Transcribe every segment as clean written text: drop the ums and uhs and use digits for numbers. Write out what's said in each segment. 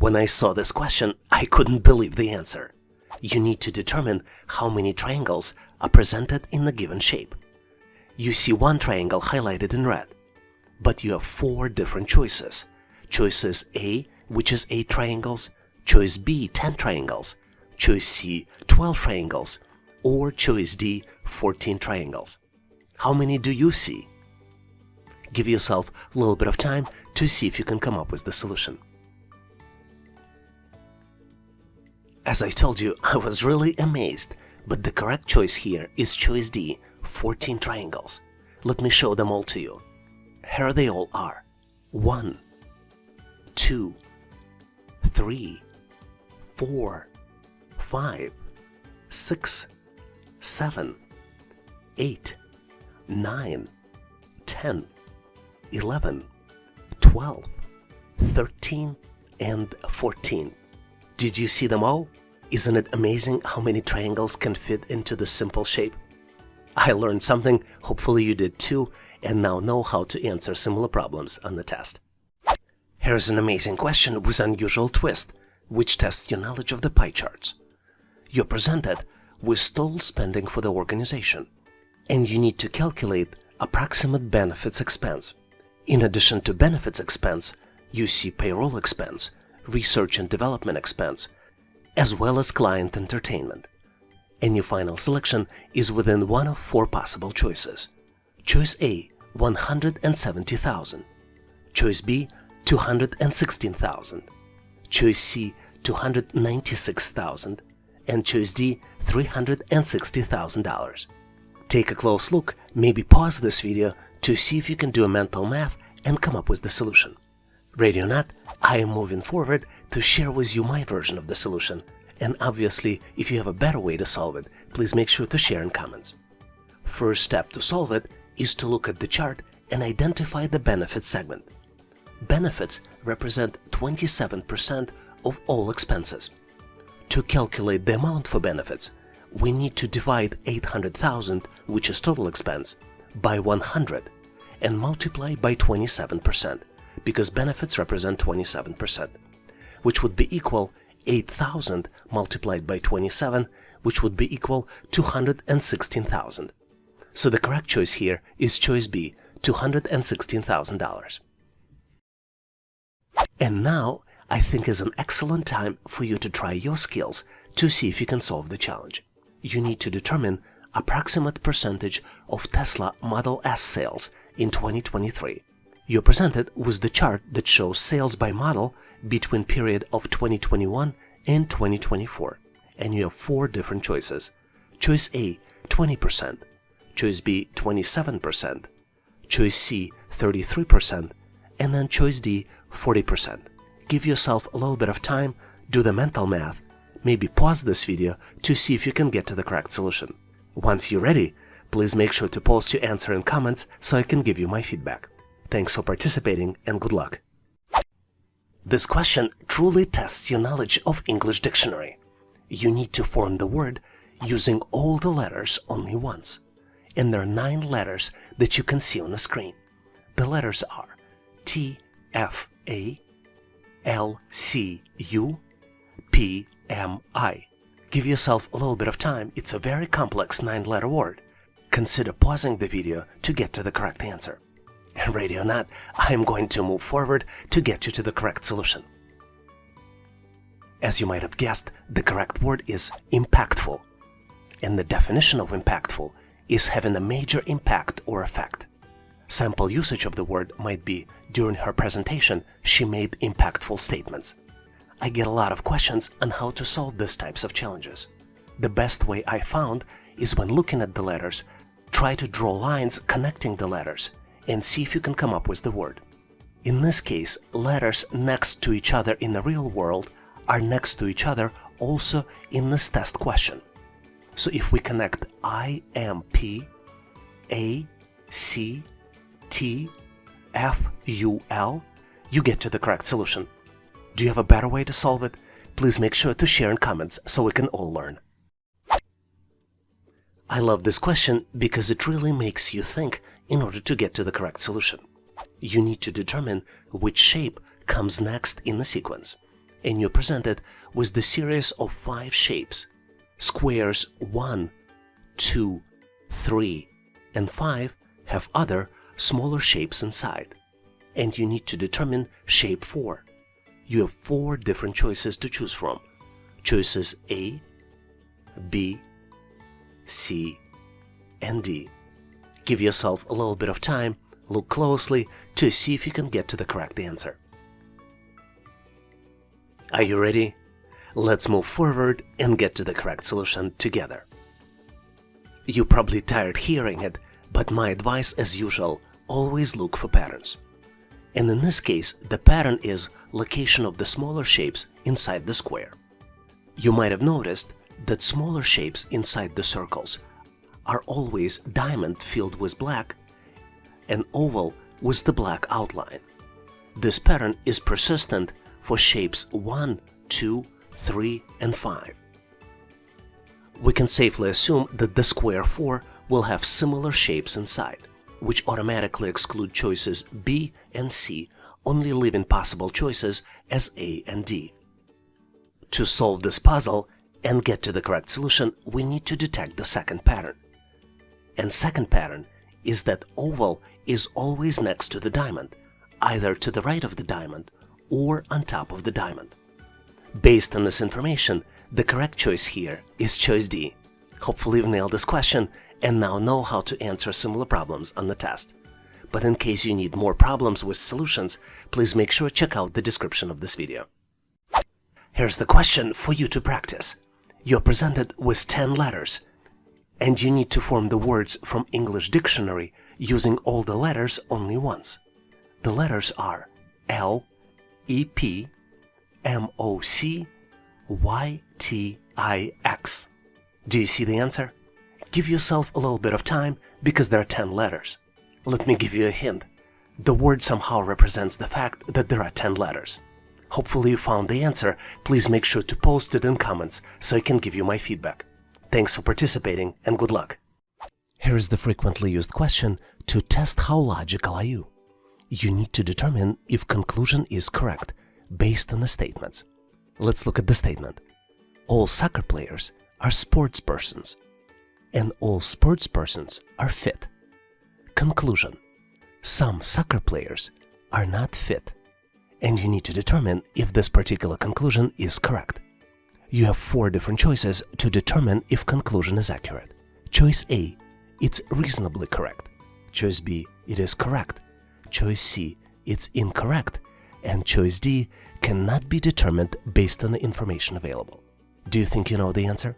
When I saw this question, I couldn't believe the answer. You need to determine how many triangles are presented in a given shape. You see one triangle highlighted in red, but you have 4 different choices. Choices A, which is 8 triangles, choice B, 10 triangles, choice C, 12 triangles, or choice D, 14 triangles. How many do you see? Give yourself a little bit of time to see if you can come up with the solution. As I told you, I was really amazed, but the correct choice here is choice D, 14 triangles. Let me show them all to you. Here they all are. 1, 2, 3, 4, 5, 6, 7, 8, 9, 10, 11, 12, 13, and 14. Did you see them all? Isn't it amazing how many triangles can fit into this simple shape? I learned something, hopefully you did too, and now know how to answer similar problems on the test. Here's an amazing question with an unusual twist, which tests your knowledge of the pie charts. You're presented with total spending for the organization, and you need to calculate approximate benefits expense. In addition to benefits expense, you see payroll expense, research and development expense, as well as client entertainment. And your final selection is within one of 4 possible choices. Choice A, 170,000. Choice B, 216,000. Choice C, 296,000. And choice D, $360,000. Take a close look, maybe pause this video to see if you can do a mental math and come up with the solution. Ready or not, I am moving forward to share with you my version of the solution. And obviously, if you have a better way to solve it, please make sure to share in comments. First step to solve it is to look at the chart and identify the benefits segment. Benefits represent 27% of all expenses. To calculate the amount for benefits, we need to divide 800,000, which is total expense, by 100 and multiply by 27%, because benefits represent 27%, which would be equal 8,000 multiplied by 27, which would be equal to 216,000. So the correct choice here is choice B, $216,000. And now I think is an excellent time for you to try your skills to see if you can solve the challenge. You need to determine approximate percentage of Tesla Model S sales in 2023. You're presented with the chart that shows sales by model between period of 2021 and 2024, and you have 4 different choices. Choice A, 20%, choice B, 27%, choice C, 33%, and then choice D, 40%. Give yourself a little bit of time, do the mental math, maybe pause this video to see if you can get to the correct solution. Once you're ready, please make sure to post your answer in comments so I can give you my feedback. Thanks for participating and good luck. This question truly tests your knowledge of English dictionary. You need to form the word using all the letters only once. And there are 9 letters that you can see on the screen. The letters are T, F, A, L, C, U, P, M, I. Give yourself a little bit of time. It's a very complex 9-letter word. Consider pausing the video to get to the correct answer. And ready or not, I am going to move forward to get you to the correct solution. As you might have guessed, the correct word is impactful. And the definition of impactful is having a major impact or effect. Sample usage of the word might be, during her presentation, she made impactful statements. I get a lot of questions on how to solve these types of challenges. The best way I found is when looking at the letters, try to draw lines connecting the letters and see if you can come up with the word. In this case, letters next to each other in the real world are next to each other also in this test question. So if we connect I, M, P, A, C, T, F, U, L, you get to the correct solution. Do you have a better way to solve it? Please make sure to share in comments so we can all learn. I love this question because it really makes you think in order to get to the correct solution. You need to determine which shape comes next in the sequence. and you're presented with the series of 5 shapes. Squares 1, 2, 3, and 5 have other, smaller shapes inside, and you need to determine shape 4. You have 4 different choices to choose from. Choices A, B, C, and D. Give yourself a little bit of time, look closely to see if you can get to the correct answer. Are you ready? Let's move forward and get to the correct solution together. You're probably tired hearing it, but my advice as usual, always look for patterns. And in this case, the pattern is location of the smaller shapes inside the square. You might have noticed that smaller shapes inside the circles are always diamond filled with black and oval with the black outline. This pattern is persistent for shapes 1, 2, 3, and 5. We can safely assume that the square 4 will have similar shapes inside, which automatically exclude choices B and C, only leaving possible choices as A and D. To solve this puzzle and get to the correct solution, we need to detect the second pattern. And second pattern is that oval is always next to the diamond, either to the right of the diamond or on top of the diamond. Based on this information, the correct choice here is choice D. Hopefully you've nailed this question and now know how to answer similar problems on the test. But in case you need more problems with solutions, please make sure to check out the description of this video. Here's the question for you to practice. You're presented with 10 letters, and you need to form the words from English dictionary using all the letters only once. The letters are L, E, P, M, O, C, Y, T, I, X. Do you see the answer? Give yourself a little bit of time because there are 10 letters. Let me give you a hint. The word somehow represents the fact that there are 10 letters. Hopefully you found the answer. Please make sure to post it in comments so I can give you my feedback. Thanks for participating and good luck. Here is the frequently used question to test how logical are you. You need to determine if conclusion is correct based on the statements. Let's look at the statement. All soccer players are sports persons, and all sports persons are fit. Conclusion. Some soccer players are not fit, and you need to determine if this particular conclusion is correct. You have 4 different choices to determine if conclusion is accurate. Choice A, it's reasonably correct. Choice B, it is correct. Choice C, it's incorrect. And choice D cannot be determined based on the information available. Do you think you know the answer?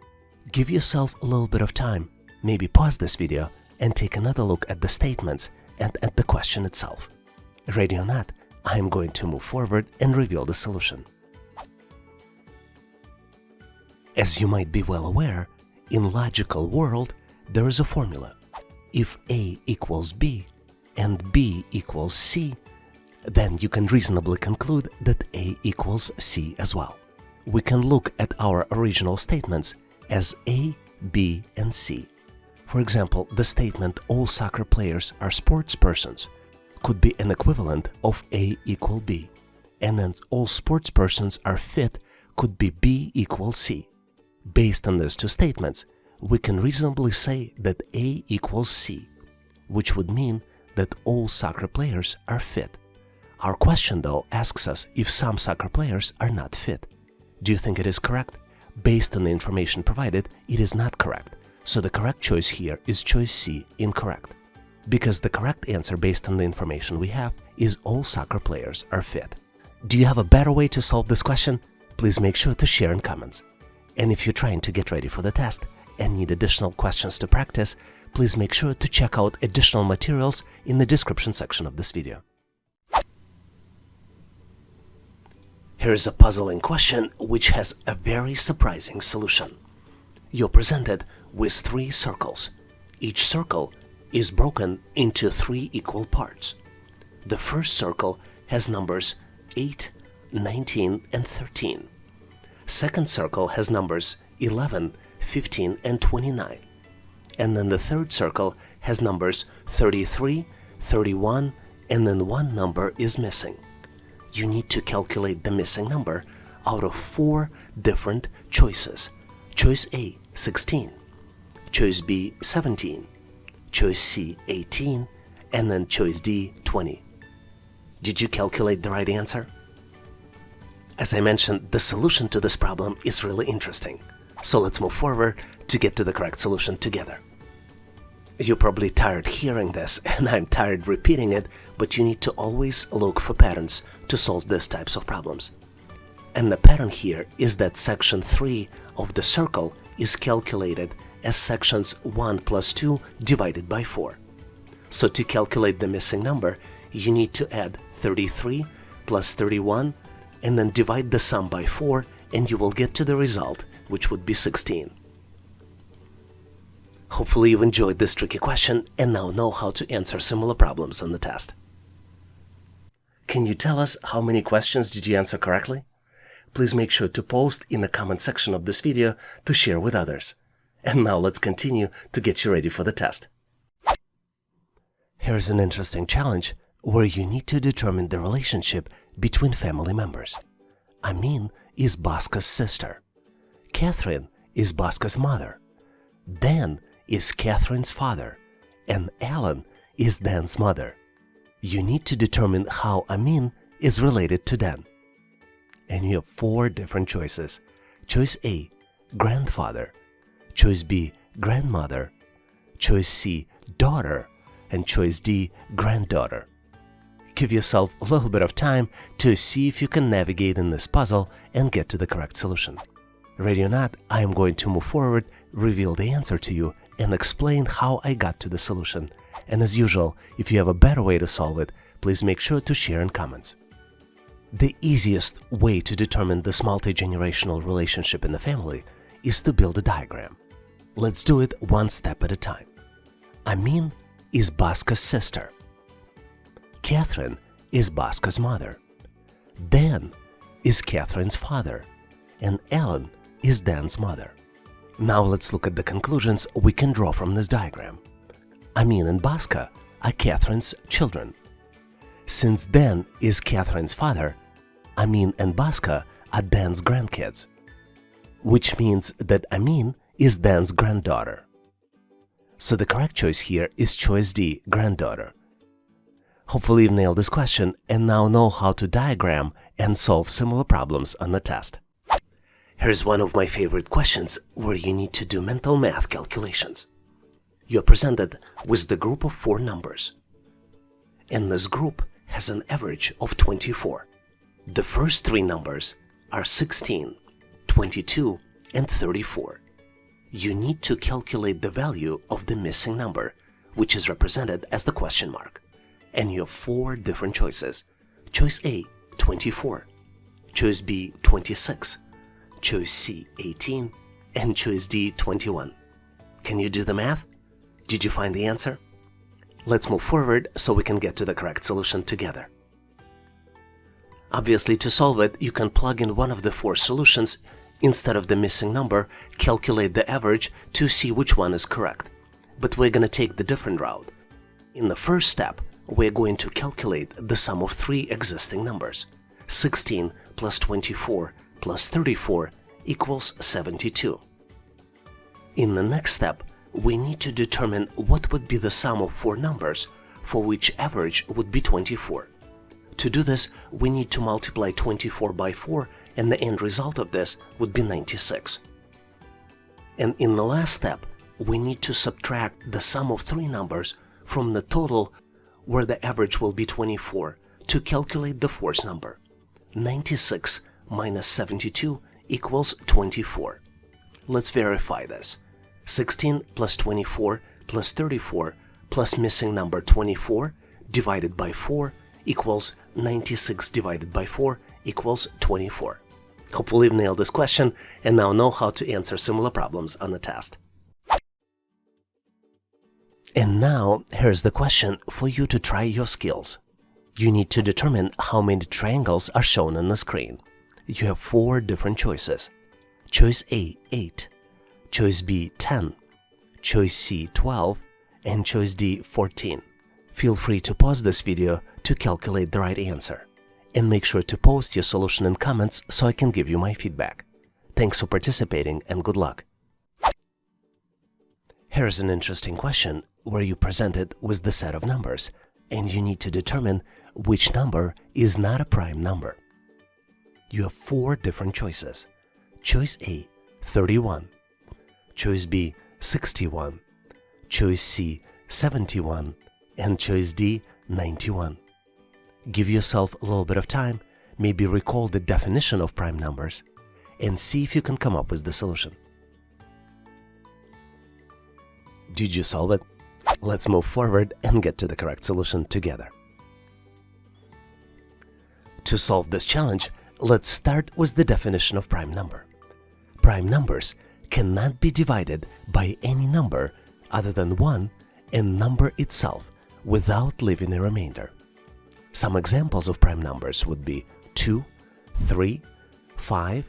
Give yourself a little bit of time. Maybe pause this video and take another look at the statements and at the question itself. Ready or not, I'm going to move forward and reveal the solution. As you might be well aware, in logical world, there is a formula. If A equals B and B equals C, then you can reasonably conclude that A equals C as well. We can look at our original statements as A, B, and C. For example, the statement all soccer players are sports persons could be an equivalent of A equal B, and then all sports persons are fit could be B equals C. Based on these 2 statements, we can reasonably say that A equals C, which would mean that all soccer players are fit. Our question, though, asks us if some soccer players are not fit. Do you think it is correct? Based on the information provided, it is not correct. So the correct choice here is choice C, incorrect. Because the correct answer based on the information we have is all soccer players are fit. Do you have a better way to solve this question? Please make sure to share in comments. And if you're trying to get ready for the test and need additional questions to practice, please make sure to check out additional materials in the description section of this video. Here's a puzzling question which has a very surprising solution. You're presented with 3 circles. Each circle is broken into 3 equal parts. The first circle has numbers 8, 19, and 13. Second circle has numbers 11, 15, and 29. And then the third circle has numbers 33, 31, and then one number is missing. You need to calculate the missing number out of 4 different choices. Choice A, 16. Choice B, 17. Choice C, 18. And then choice D, 20. Did you calculate the right answer? As I mentioned, the solution to this problem is really interesting. So let's move forward to get to the correct solution together. You're probably tired hearing this, and I'm tired repeating it, but you need to always look for patterns to solve these types of problems. And the pattern here is that section 3 of the circle is calculated as sections 1 plus 2 divided by 4. So to calculate the missing number, you need to add 33 plus 31 and then divide the sum by 4, and you will get to the result, which would be 16. Hopefully you've enjoyed this tricky question and now know how to answer similar problems on the test. Can you tell us how many questions did you answer correctly? Please make sure to post in the comment section of this video to share with others. And now let's continue to get you ready for the test. Here's an interesting challenge where you need to determine the relationship between family members. Amin is Baska's sister. Catherine is Baska's mother. Dan is Catherine's father, and Alan is Dan's mother. You need to determine how Amin is related to Dan. And you have 4 different choices. Choice A, grandfather. Choice B, grandmother. Choice C, daughter. And choice D, granddaughter. Give yourself a little bit of time to see if you can navigate in this puzzle and get to the correct solution. Ready or not, I am going to move forward, reveal the answer to you, and explain how I got to the solution. And as usual, if you have a better way to solve it, please make sure to share in comments. The easiest way to determine this multi-generational relationship in the family is to build a diagram. Let's do it one step at a time. Amin is Baska's sister. Catherine is Baska's mother. Dan is Catherine's father. And Alan is Dan's mother. Now let's look at the conclusions we can draw from this diagram. Amin and Baska are Catherine's children. Since Dan is Catherine's father, Amin and Baska are Dan's grandkids, which means that Amin is Dan's granddaughter. So the correct choice here is choice D, granddaughter. Hopefully you've nailed this question and now know how to diagram and solve similar problems on the test. Here's one of my favorite questions where you need to do mental math calculations. You're presented with the group of 4 numbers, and this group has an average of 24. The first 3 numbers are 16, 22, and 34. You need to calculate the value of the missing number, which is represented as the question mark. And you have 4 different choices. Choice A, 24. Choice B, 26. Choice C, 18. And choice D, 21. Can you do the math? Did you find the answer? Let's move forward so we can get to the correct solution together. Obviously, to solve it, you can plug in one of the 4 solutions. Instead of the missing number, calculate the average to see which one is correct. But we're going to take the different route. In the first step, we're going to calculate the sum of 3 existing numbers. 16 plus 24 plus 34 equals 72. In the next step, we need to determine what would be the sum of 4 numbers for which average would be 24. To do this, we need to multiply 24 by 4, and the end result of this would be 96. And in the last step, we need to subtract the sum of 3 numbers from the total where the average will be 24 to calculate the 4th number. 96 minus 72 equals 24. Let's verify this. 16 plus 24 plus 34 plus missing number 24 divided by 4 equals 96 divided by 4 equals 24. Hopefully you've nailed this question and now know how to answer similar problems on the test. And now, here's the question for you to try your skills. You need to determine how many triangles are shown on the screen. You have 4 different choices. Choice A, 8. Choice B, 10. Choice C, 12. And choice D, 14. Feel free to pause this video to calculate the right answer. and make sure to post your solution in comments so I can give you my feedback. Thanks for participating and good luck. Here's an interesting question where you presented with the set of numbers and you need to determine which number is not a prime number. You have 4 different choices. Choice A, 31. Choice B, 61. Choice C, 71. And choice D, 91. Give yourself a little bit of time, maybe recall the definition of prime numbers, and see if you can come up with the solution. Did you solve it? Let's move forward and get to the correct solution together. To solve this challenge, let's start with the definition of prime number. Prime numbers cannot be divided by any number other than 1 and number itself without leaving a remainder. Some examples of prime numbers would be 2, 3, 5,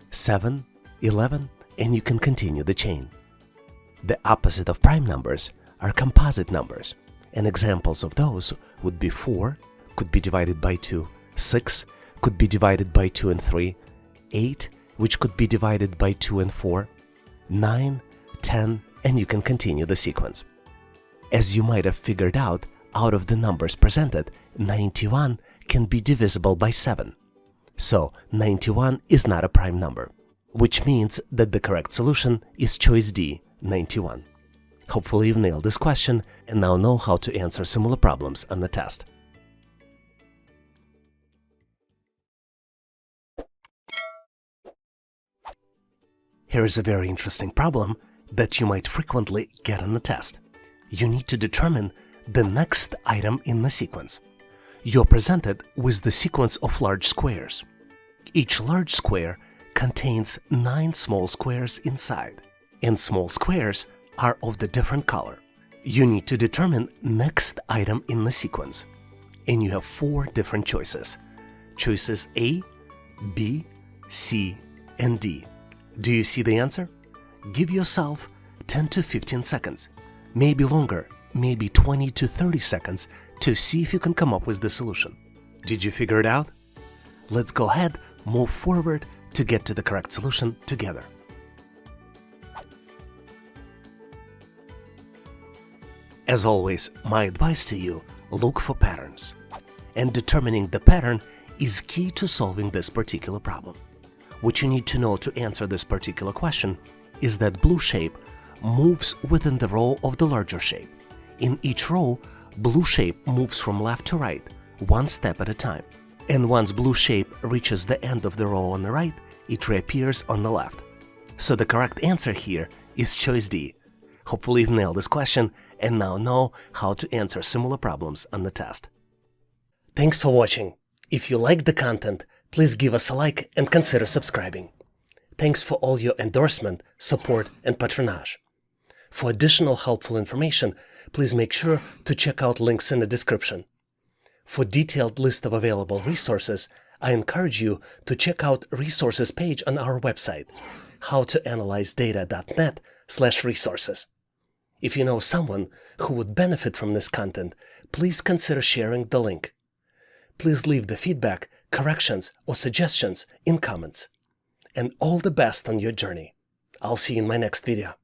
7, 11, and you can continue the chain. The opposite of prime numbers are composite numbers, and examples of those would be 4, could be divided by 2, 6, could be divided by 2 and 3, 8, which could be divided by 2 and 4, 9, 10, and you can continue the sequence. As you might have figured out of the numbers presented, 91 can be divisible by 7. So 91 is not a prime number, which means that the correct solution is choice D, 91. Hopefully you've nailed this question and now know how to answer similar problems on the test. Here is a very interesting problem that you might frequently get on the test. You need to determine the next item in the sequence. You're presented with the sequence of large squares. Each large square contains 9 small squares inside, and small squares are of the different color. You need to determine next item in the sequence, and you have 4 different choices. Choices A, B, C, and D. Do you see the answer? Give yourself 10 to 15 seconds, maybe longer, maybe 20 to 30 seconds to see if you can come up with the solution. Did you figure it out? Let's go ahead, move forward to get to the correct solution together. As always, my advice to you, look for patterns. And determining the pattern is key to solving this particular problem. What you need to know to answer this particular question is that blue shape moves within the row of the larger shape. In each row, blue shape moves from left to right, 1 step at a time. And once blue shape reaches the end of the row on the right, it reappears on the left. So the correct answer here is choice D. Hopefully you've nailed this question and now know how to answer similar problems on the test. Thanks for watching. If you liked the content, please give us a like and consider subscribing. Thanks for all your endorsement, support, and patronage. For additional helpful information, please make sure to check out links in the description. For detailed list of available resources, I encourage you to check out resources page on our website, howtoanalyzedata.net/resources. If you know someone who would benefit from this content, please consider sharing the link. Please leave the feedback, corrections, or suggestions in comments. And all the best on your journey. I'll see you in my next video.